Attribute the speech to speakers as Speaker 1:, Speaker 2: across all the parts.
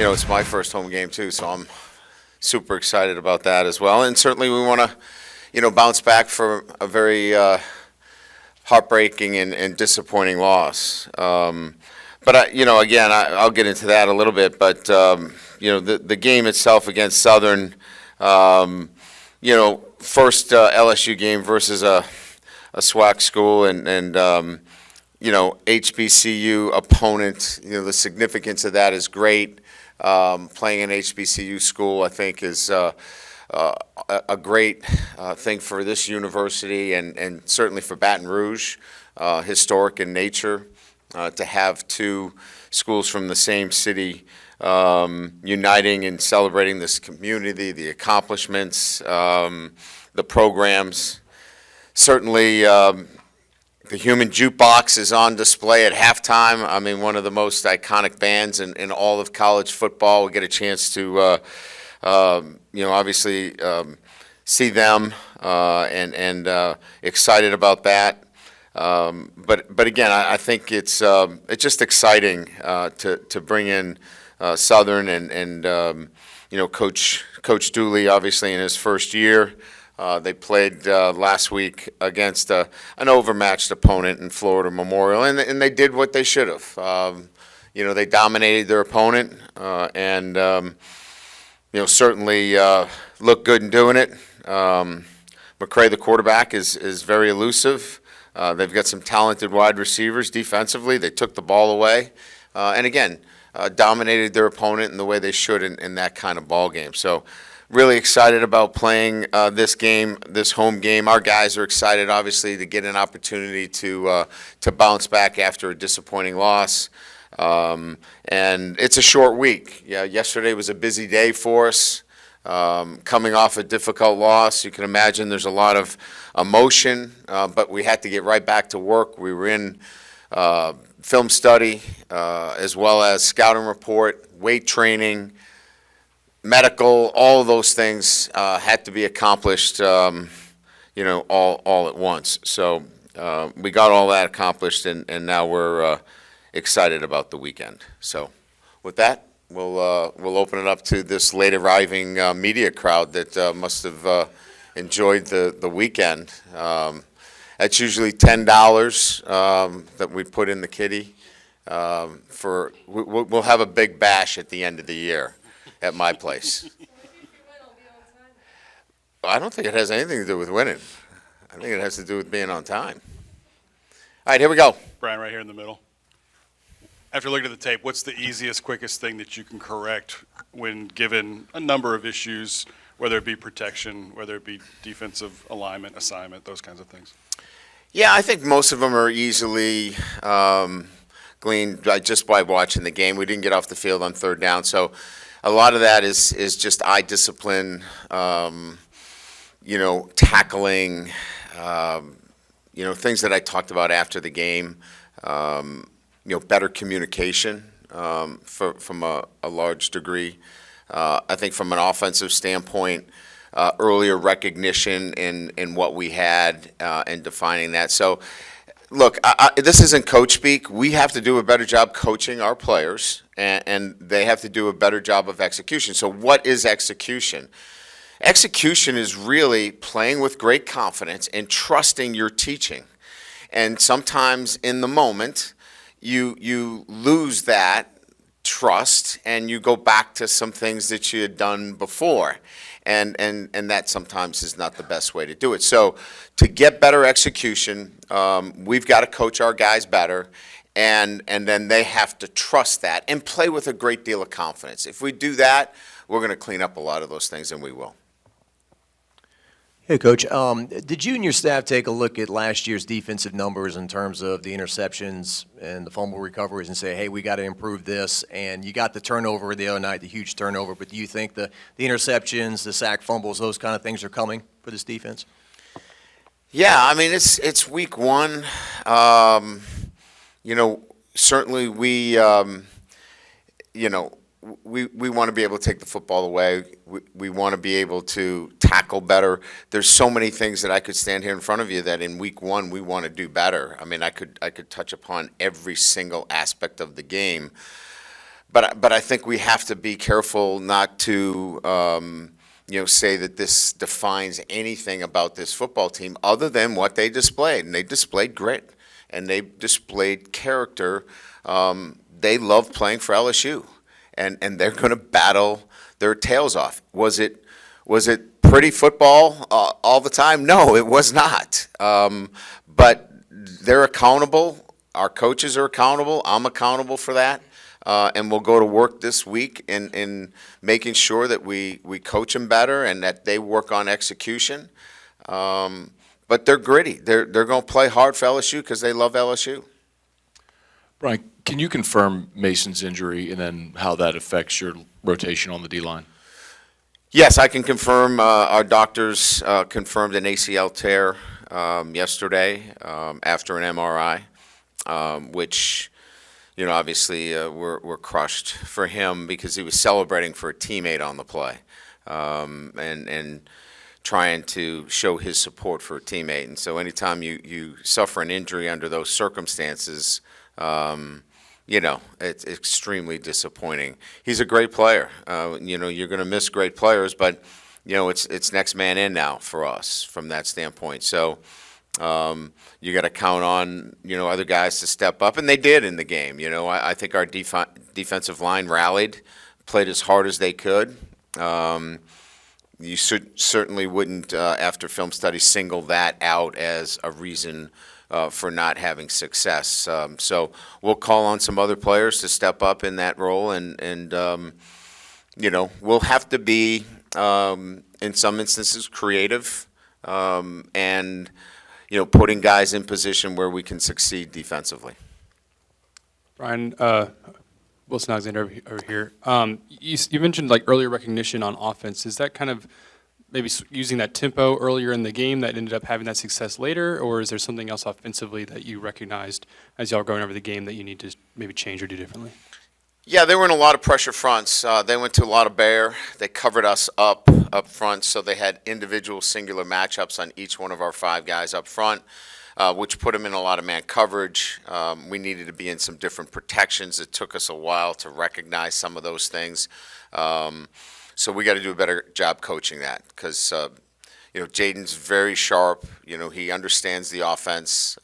Speaker 1: it's my first home game too, so I'm super excited about that as well. And certainly we want to, bounce back for a very heartbreaking and disappointing loss. But I'll get into that a little bit. But the game itself against Southern, first LSU game versus a SWAC school, and HBCU opponent. The significance of that is great. Playing an HBCU school, I think, is a great thing for this university and certainly for Baton Rouge, historic in nature, to have two schools from the same city uniting and celebrating this community, the accomplishments, the programs. Certainly, the Human Jukebox is on display at halftime. I mean, one of the most iconic bands in all of college football. We get a chance to, obviously see them and excited about that. But again, I think it's just exciting to bring in Southern and Coach Dooley, obviously in his first year. They played last week against an overmatched opponent in Florida Memorial, and they did what they should have. They dominated their opponent, and certainly looked good in doing it. McCray, the quarterback, is very elusive. They've got some talented wide receivers defensively. They took the ball away, and again, dominated their opponent in the way they should in that kind of ball game. So, really excited about playing this game, this home game. Our guys are excited, obviously, to get an opportunity to bounce back after a disappointing loss. And it's a short week. Yeah, yesterday was a busy day for us. Coming off a difficult loss, you can imagine there's a lot of emotion, but we had to get right back to work. We were in film study, as well as scouting report, weight training, medical, all of those things had to be accomplished, all at once. So we got all that accomplished, and now we're excited about the weekend. So with that, we'll open it up to this late arriving media crowd that must have enjoyed the weekend. That's usually $10 that we put in the kitty. We'll have a big bash at the end of the year at my place. I don't think it has anything to do with winning. I think it has to do with being on time. All right, here we go.
Speaker 2: Brian, right here in the middle. After looking at the tape, what's the easiest, quickest thing that you can correct when given a number of issues, whether it be protection, whether it be defensive alignment, assignment, those kinds of things?
Speaker 1: Yeah, I think most of them are easily gleaned just by watching the game. We didn't get off the field on third down, so a lot of that is just eye discipline, tackling, things that I talked about after the game, better communication from a large degree. I think from an offensive standpoint, earlier recognition in what we had and defining that. So, look, this isn't coach speak. We have to do a better job coaching our players, and they have to do a better job of execution. So what is execution? Execution is really playing with great confidence and trusting your teaching. And sometimes in the moment, you lose that trust and you go back to some things that you had done before. And that sometimes is not the best way to do it. So to get better execution, we've got to coach our guys better, and then they have to trust that and play with a great deal of confidence. If we do that, we're going to clean up a lot of those things, and we will.
Speaker 3: Hey, Coach, did you and your staff take a look at last year's defensive numbers in terms of the interceptions and the fumble recoveries and say, hey, we got to improve this? And you got the turnover the other night, the huge turnover, but do you think the interceptions, the sack fumbles, those kind of things are coming for this defense?
Speaker 1: Yeah, I mean, it's week one. Certainly we want to be able to take the football away. We want to be able to tackle better. There's so many things that I could stand here in front of you that in week one we want to do better. I mean, I could touch upon every single aspect of the game. But I think we have to be careful not to, say that this defines anything about this football team other than what they displayed. And they displayed grit, and they displayed character. They love playing for LSU, and they're going to battle their tails off. Was it pretty football all the time? No, it was not. But they're accountable. Our coaches are accountable. I'm accountable for that. And we'll go to work this week in making sure that we coach them better and that they work on execution. But they're gritty. They're going to play hard for LSU because they love LSU.
Speaker 4: Brian, can you confirm Mason's injury and then how that affects your rotation on the D-line?
Speaker 1: Yes, I can confirm. Our doctors confirmed an ACL tear yesterday after an MRI, which, obviously we're crushed for him because he was celebrating for a teammate on the play and trying to show his support for a teammate. And so anytime you suffer an injury under those circumstances, it's extremely disappointing. He's a great player. You're going to miss great players, but it's next man in now for us from that standpoint. So you got to count on other guys to step up, and they did in the game. I think our defensive line rallied, played as hard as they could. You certainly wouldn't, after film study, single that out as a reason for not having success. So we'll call on some other players to step up in that role, and we'll have to be, in some instances, creative, and putting guys in position where we can succeed defensively.
Speaker 5: Brian, Wilson Alexander over here. You mentioned earlier recognition on offense. Is that kind of maybe using that tempo earlier in the game that ended up having that success later, or is there something else offensively that you recognized as y'all were going over the game that you need to maybe change or do differently?
Speaker 1: Yeah, they were in a lot of pressure fronts. They went to a lot of bear. They covered us up front, so they had individual singular matchups on each one of our 5 guys up front, which put them in a lot of man coverage. We needed to be in some different protections. It took us a while to recognize some of those things. So we got to do a better job coaching that because, Jaden's very sharp. He understands the offense.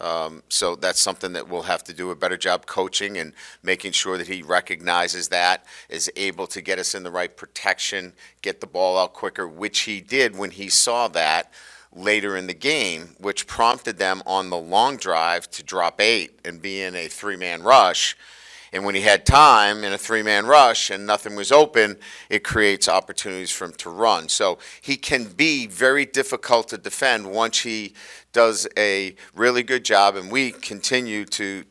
Speaker 1: So that's something that we'll have to do a better job coaching and making sure that he recognizes that, is able to get us in the right protection, get the ball out quicker, which he did when he saw that later in the game, which prompted them on the long drive to drop 8 and be in a 3-man rush. And when he had time in a 3-man rush and nothing was open, it creates opportunities for him to run. So he can be very difficult to defend once he does a really good job, and we continue to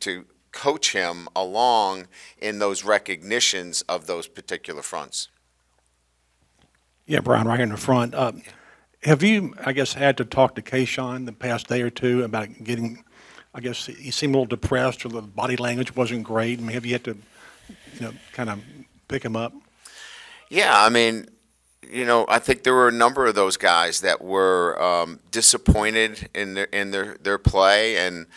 Speaker 1: coach him along in those recognitions of those particular fronts.
Speaker 6: Yeah, Brian, right here in the front. Have you, had to talk to Kayshawn the past day or two about getting, he seemed a little depressed, or the body language wasn't great? Have you had to, kind of pick him up?
Speaker 1: Yeah, I think there were a number of those guys that were disappointed in their play, and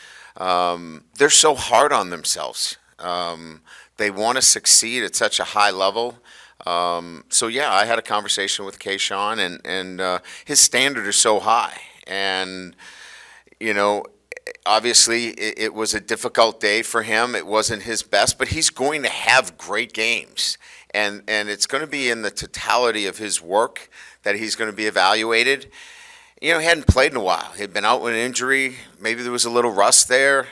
Speaker 1: they're so hard on themselves. They want to succeed at such a high level. So yeah, I had a conversation with Kayshawn, and his standard is so high, and obviously it was a difficult day for him. It wasn't his best, but he's going to have great games, and it's going to be in the totality of his work that he's going to be evaluated. He hadn't played in a while. He'd been out with an injury. Maybe there was a little rust there.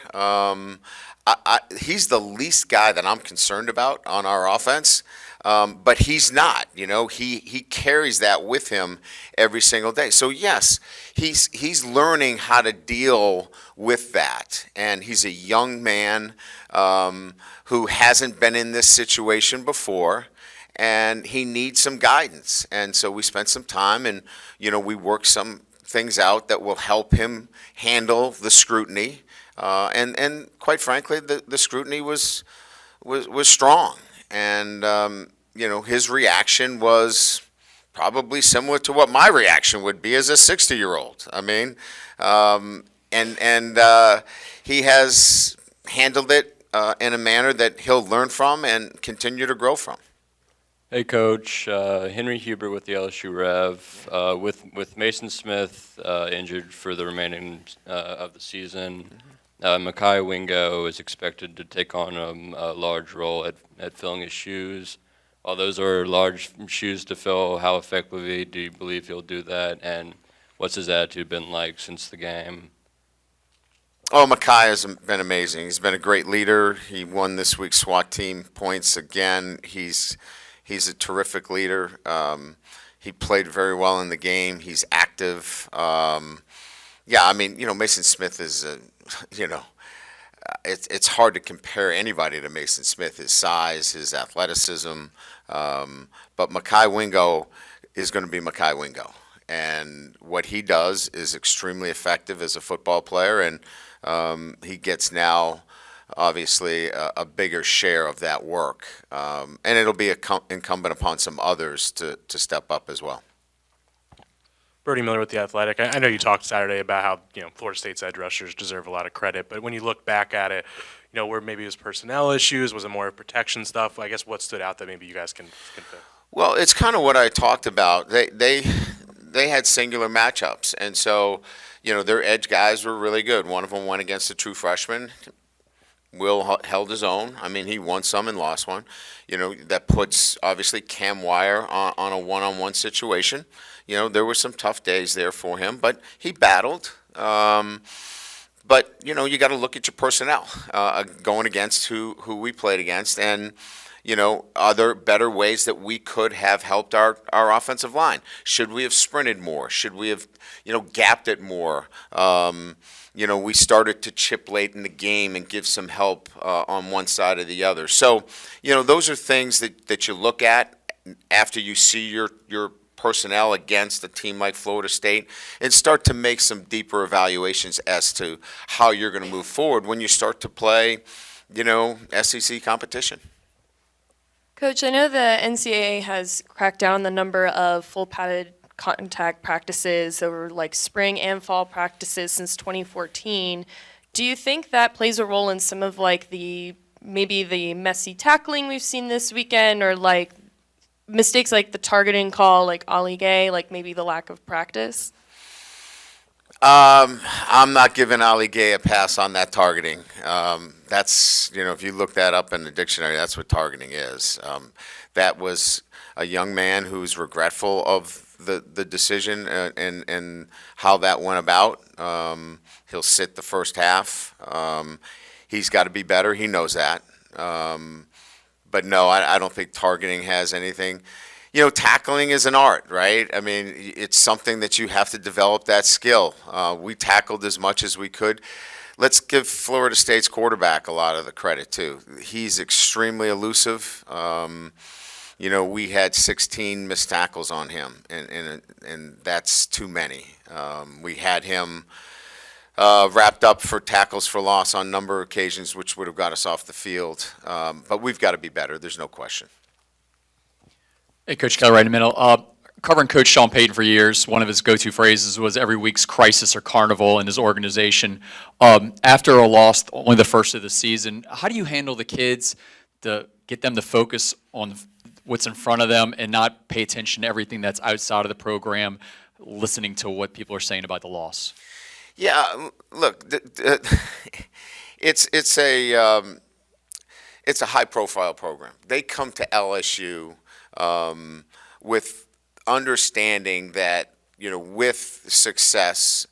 Speaker 1: He's the least guy that I'm concerned about on our offense. But he's not, he carries that with him every single day. So yes, he's learning how to deal with that. And he's a young man who hasn't been in this situation before, and he needs some guidance. And so we spent some time, and, we worked some things out that will help him handle the scrutiny. And quite frankly, the scrutiny was strong. And, his reaction was probably similar to what my reaction would be as a 60-year-old. He has handled it in a manner that he'll learn from and continue to grow from.
Speaker 7: Hey, Coach. Henry Huber with the LSU Rev. With Mason Smith injured for the remaining of the season, Mekhi Wingo is expected to take on a large role at filling his shoes. While those are large shoes to fill, how effectively do you believe he'll do that? And what's his attitude been like since the game?
Speaker 1: Oh, Mekhi has been amazing. He's been a great leader. He won this week's SWAT team points again. He's a terrific leader. He played very well in the game. He's active. Yeah, I mean, Mason Smith is, it's hard to compare anybody to Mason Smith, his size, his athleticism. But Mekhi Wingo is going to be Mekhi Wingo. And what he does is extremely effective as a football player, and he gets now obviously a bigger share of that work. And it'll be incumbent upon some others to step up as well.
Speaker 8: Brody Miller with The Athletic. I know you talked Saturday about how, Florida State's edge rushers deserve a lot of credit, but when you look back at it, where maybe it was personnel issues, was it more protection stuff? I guess what stood out that maybe you guys can fix?
Speaker 1: Well, it's kind of what I talked about. They had singular matchups, and so, their edge guys were really good. One of them went against a true freshman. Will held his own. I mean, he won some and lost one. That puts, obviously, Cam Wire on a one-on-one situation. There were some tough days there for him, but he battled. But, you got to look at your personnel going against who we played against. And, are there better ways that we could have helped our offensive line? Should we have sprinted more? Should we have, gapped it more? We started to chip late in the game and give some help on one side or the other. So, those are things that you look at after you see your personnel against a team like Florida State and start to make some deeper evaluations as to how you're going to move forward when you start to play, SEC competition.
Speaker 9: Coach, I know the NCAA has cracked down the number of full padded contact practices over like spring and fall practices since 2014. Do you think that plays a role in some of like maybe the messy tackling we've seen this weekend, or like mistakes like the targeting call, like Ali Gay, like maybe the lack of practice?
Speaker 1: I'm not giving Ali Gay a pass on that targeting. That's, if you look that up in the dictionary, that's what targeting is. That was a young man who's regretful of the decision and how that went about. He'll sit the first half. He's got to be better. He knows that. But no, I don't think targeting has anything. Tackling is an art, right? I mean, it's something that you have to develop that skill. We tackled as much as we could. Let's give Florida State's quarterback a lot of the credit, too. He's extremely elusive. We had 16 missed tackles on him, and that's too many. We had him wrapped up for tackles for loss on a number of occasions, which would have got us off the field. But we've got to be better. There's no question.
Speaker 10: Hey, Coach Keller, right in the middle. Covering Coach Sean Payton for years, one of his go-to phrases was every week's crisis or carnival in his organization. After a loss, only the first of the season, how do you handle the kids to get them to focus on what's in front of them and not pay attention to everything that's outside of the program, listening to what people are saying about the loss?
Speaker 1: Yeah, look, it's a high-profile program. They come to LSU with understanding that, with success,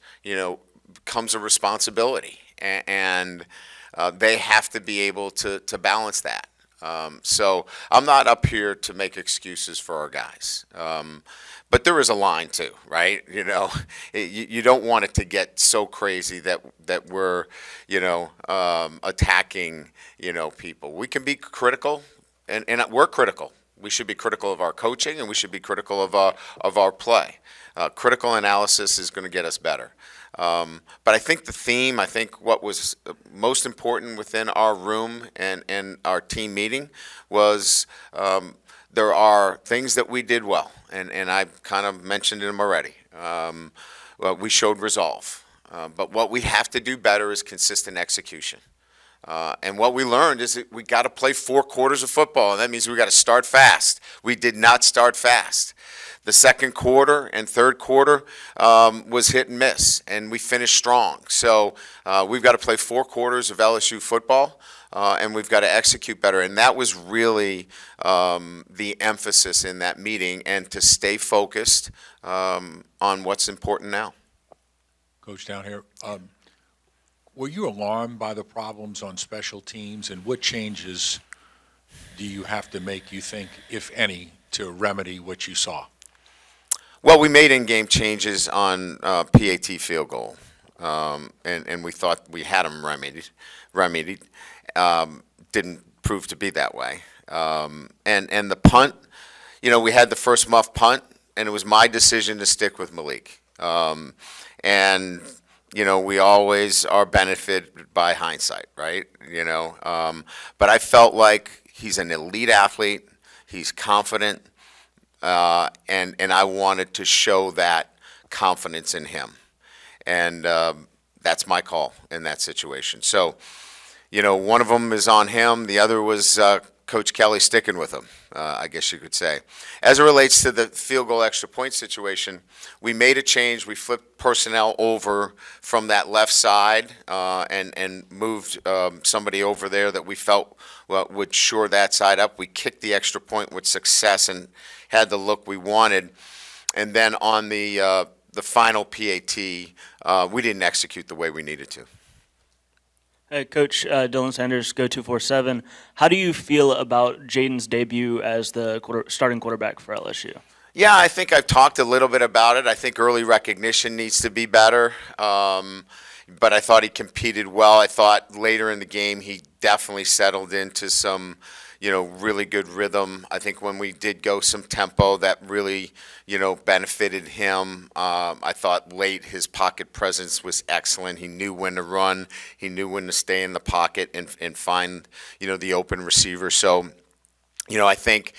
Speaker 1: comes a responsibility, and they have to be able to balance that. So I'm not up here to make excuses for our guys. But there is a line too, right? You don't want it to get so crazy that we're, attacking, people. We can be critical, and we're critical. We should be critical of our coaching, and we should be critical of our play. Critical analysis is going to get us better. But I think what was most important within our room and our team meeting was there are things that we did well, and I kind of mentioned them already. We showed resolve. But what we have to do better is consistent execution. And what we learned is that we got to play 4 quarters of football, and that means we got to start fast. We did not start fast. The second quarter and third quarter was hit and miss, and we finished strong. So we've got to play 4 quarters of LSU football, and we've got to execute better. And that was really the emphasis in that meeting, and to stay focused on what's important now.
Speaker 11: Coach down here, were you alarmed by the problems on special teams, and what changes do you have to make, you think, if any, to remedy what you saw?
Speaker 1: Well, we made in-game changes on PAT field goal, and we thought we had them remedied. Didn't prove to be that way. And the punt, we had the first muff punt, and it was my decision to stick with Malik. And we always are benefited by hindsight, right? But I felt like he's an elite athlete. He's confident. And I wanted to show that confidence in him. And that's my call in that situation. So, one of them is on him. The other was Coach Kelly sticking with him, I guess you could say. As it relates to the field goal extra point situation, we made a change. We flipped personnel over from that left side and moved somebody over there that we felt would shore that side up. We kicked the extra point with success and had the look we wanted. And then on the final PAT, we didn't execute the way we needed to.
Speaker 12: Hey, Coach Dylan Sanders, Go247. How do you feel about Jaden's debut as the starting quarterback for LSU?
Speaker 1: Yeah, I think I've talked a little bit about it. I think early recognition needs to be better. But I thought he competed well. I thought later in the game he definitely settled into some really good rhythm. I think when we did go some tempo, that really, benefited him. I thought late his pocket presence was excellent. He knew when to run. He knew when to stay in the pocket and find, the open receiver. So, I think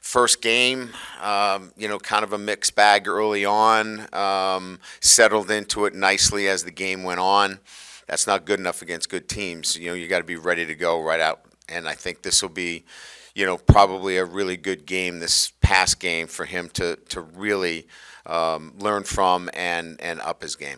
Speaker 1: first game, kind of a mixed bag early on, settled into it nicely as the game went on. That's not good enough against good teams. You got to be ready to go right out. And I think this will be, probably a really good game, this past game, for him to really learn from and up his game.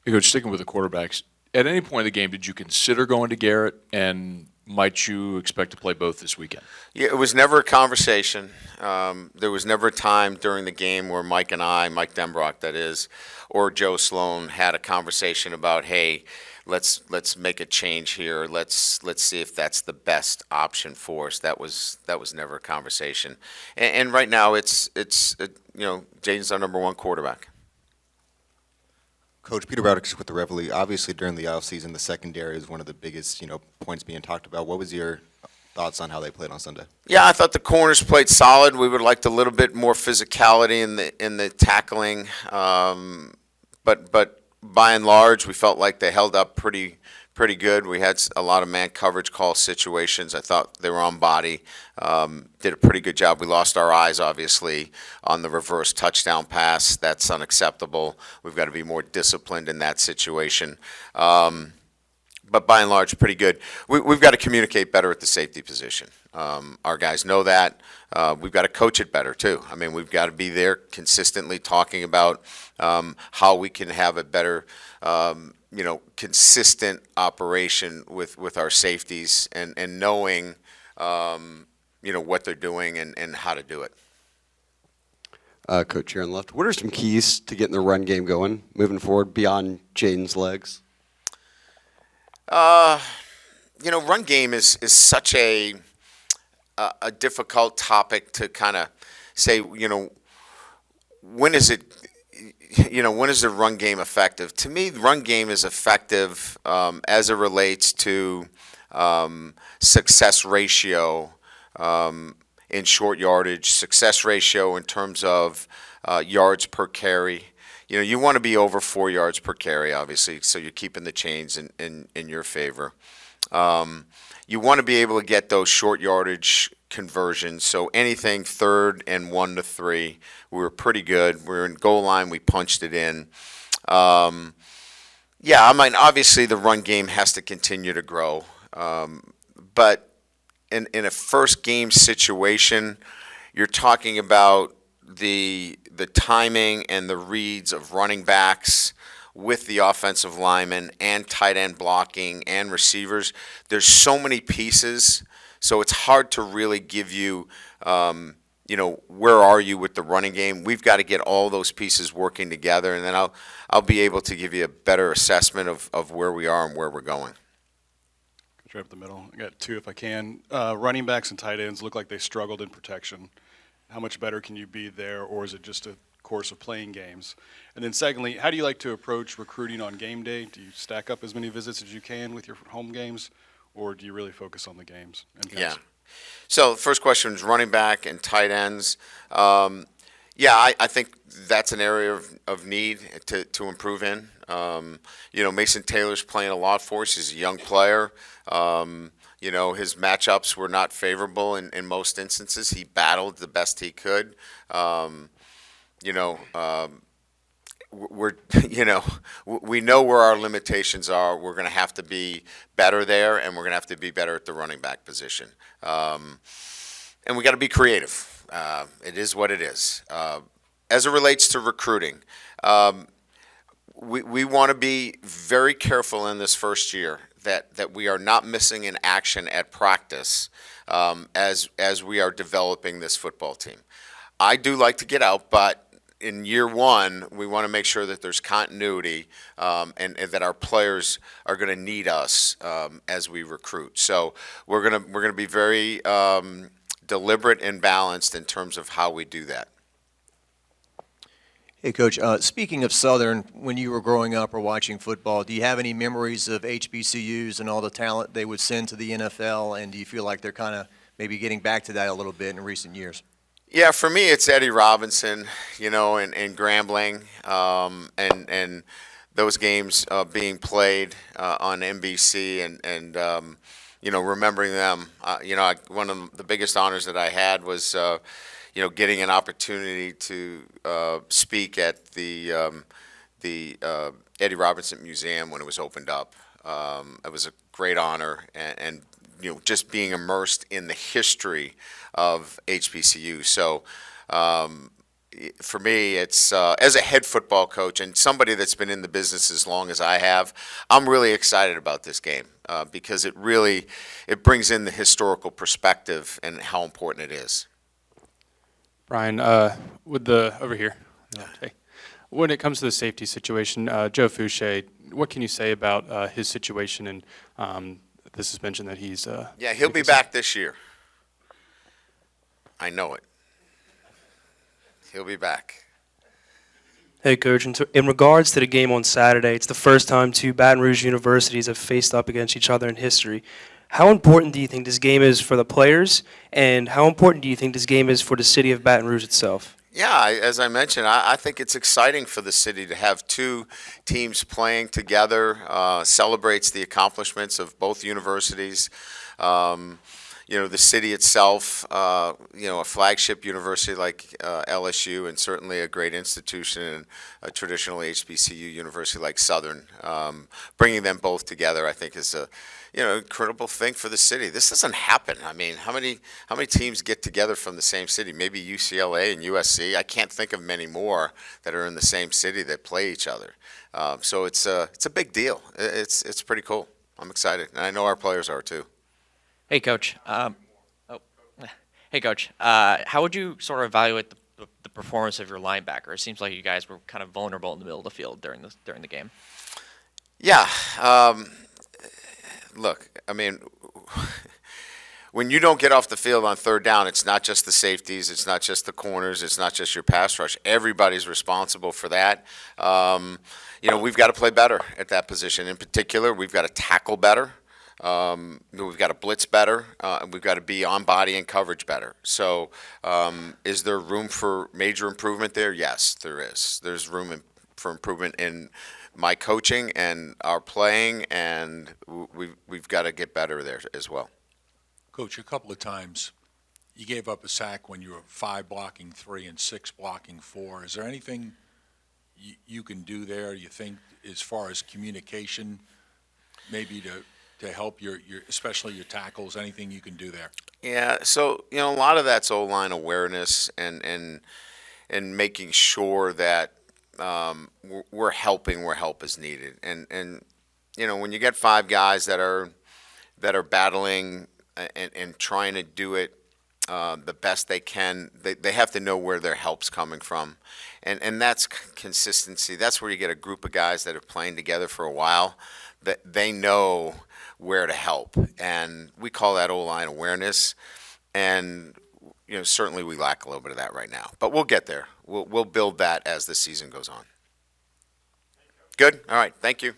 Speaker 4: Hey, Coach, sticking with the quarterbacks, at any point in the game, did you consider going to Garrett, and might you expect to play both this weekend?
Speaker 1: Yeah, it was never a conversation. There was never a time during the game where Mike Denbrock, that is, or Joe Sloan had a conversation about, hey, let's make a change here. Let's see if that's the best option for us. That was never a conversation. And right now it's Jaden's our number 1 quarterback.
Speaker 13: Coach Peter Bowdix with the Reveille. Obviously, during the offseason, the secondary is one of the biggest points being talked about. What was your thoughts on how they played on Sunday?
Speaker 1: Yeah, I thought the corners played solid. We would like a little bit more physicality in the tackling, but by and large, we felt like they held up pretty good. We had a lot of man coverage call situations. I thought they were on body. Did a pretty good job. We lost our eyes, obviously, on the reverse touchdown pass. That's unacceptable. We've got to be more disciplined in that situation. But by and large, pretty good. We've got to communicate better at the safety position. Our guys know that. We've got to coach it better, too. I mean, we've got to be there consistently talking about how we can have a better, consistent operation with our safeties and knowing, what they're doing and how to do it.
Speaker 14: Coach here on the left, what are some keys to getting the run game going moving forward beyond Jaden's legs?
Speaker 1: Run game is such a difficult topic to kind of say, when is it, when is the run game effective? To me, the run game is effective as it relates to success ratio in short yardage, success ratio in terms of yards per carry. You want to be over 4 yards per carry, obviously, so you're keeping the chains in your favor. You want to be able to get those short yardage conversions, so anything 3rd and 1 to 3, we were pretty good. We were in goal line, we punched it in. Yeah, I mean, obviously the run game has to continue to grow, but in a first game situation, you're talking about the timing and the reads of running backs with the offensive linemen and tight end blocking and receivers. There's so many pieces, so it's hard to really give you, where are you with the running game? We've got to get all those pieces working together, and then I'll be able to give you a better assessment of where we are and where we're going.
Speaker 2: Right up the middle. I got two if I can. Running backs and tight ends look like they struggled in protection. How much better can you be there, or is it just a course of playing games? And then secondly, how do you like to approach recruiting on game day? Do you stack up as many visits as you can with your home games, or do you really focus on the games? And
Speaker 1: Yeah. So first question is running back and tight ends. I think that's an area of need to improve in. Mason Taylor's playing a lot for us. He's a young player. His matchups were not favorable in most instances. He battled the best he could. We know where our limitations are. We're going to have to be better there, and we're going to have to be better at the running back position. And we got to be creative. It is what it is. As it relates to recruiting, we want to be very careful in this first year that we are not missing an action at practice as we are developing this football team. I do like to get out, but in year one, we want to make sure that there's continuity and that our players are going to need us as we recruit. So we're gonna be very deliberate and balanced in terms of how we do that.
Speaker 3: Hey, Coach, speaking of Southern, when you were growing up or watching football, do you have any memories of HBCUs and all the talent they would send to the NFL, and do you feel like they're kind of maybe getting back to that a little bit in recent years?
Speaker 1: Yeah, for me, it's Eddie Robinson, and Grambling, and those games being played on NBC and remembering them. One of the biggest honors that I had was, getting an opportunity to speak at the Eddie Robinson Museum when it was opened up. It was a great honor, and just being immersed in the history of HBCU. So for me, it's as a head football coach and somebody that's been in the business as long as I have, I'm really excited about this game because it brings in the historical perspective and how important it is.
Speaker 5: Brian, over here, okay. When it comes to the safety situation, Joe Fouché, what can you say about his situation and the suspension that he's?
Speaker 1: Yeah, he'll be back this year. I know it. He'll be back.
Speaker 15: Hey, Coach, in regards to the game on Saturday, it's the first time two Baton Rouge universities have faced up against each other in history. How important do you think this game is for the players, and how important do you think this game is for the city of Baton Rouge itself?
Speaker 1: Yeah, as I mentioned, I think it's exciting for the city to have two teams playing together, celebrates the accomplishments of both universities. The city itself, a flagship university like LSU, and certainly a great institution and a traditional HBCU university like Southern. Bringing them both together, I think, is a incredible thing for the city. This doesn't happen. I mean, how many teams get together from the same city? Maybe UCLA and USC. I can't think of many more that are in the same city that play each other. So it's a big deal. It's pretty cool. I'm excited, and I know our players are too.
Speaker 16: Hey, Coach. Hey, Coach. How would you sort of evaluate the performance of your linebacker? It seems like you guys were kind of vulnerable in the middle of the field during the game.
Speaker 1: Yeah. Look, I mean, when you don't get off the field on third down, it's not just the safeties, it's not just the corners, it's not just your pass rush. Everybody's responsible for that. We've got to play better at that position. In particular, we've got to tackle better. We've got to blitz better, and we've got to be on body and coverage better. So is there room for major improvement there? Yes, there is. There's room for improvement in my coaching and our playing, and we've got to get better there as well.
Speaker 11: Coach, a couple of times you gave up a sack when you were 5 blocking 3 and 6 blocking 4. Is there anything you can do there, you think, as far as communication, maybe to help your, especially your tackles, anything you can do there?
Speaker 1: Yeah, so, a lot of that's O-line awareness and making sure that we're helping where help is needed. And when you get five guys that are battling and trying to do it the best they can, they have to know where their help's coming from. And that's consistency. That's where you get a group of guys that are playing together for a while, that they know where to help. And we call that O-line awareness. And, certainly we lack a little bit of that right now. But we'll get there. We'll build that as the season goes on. Good? All right. Thank you.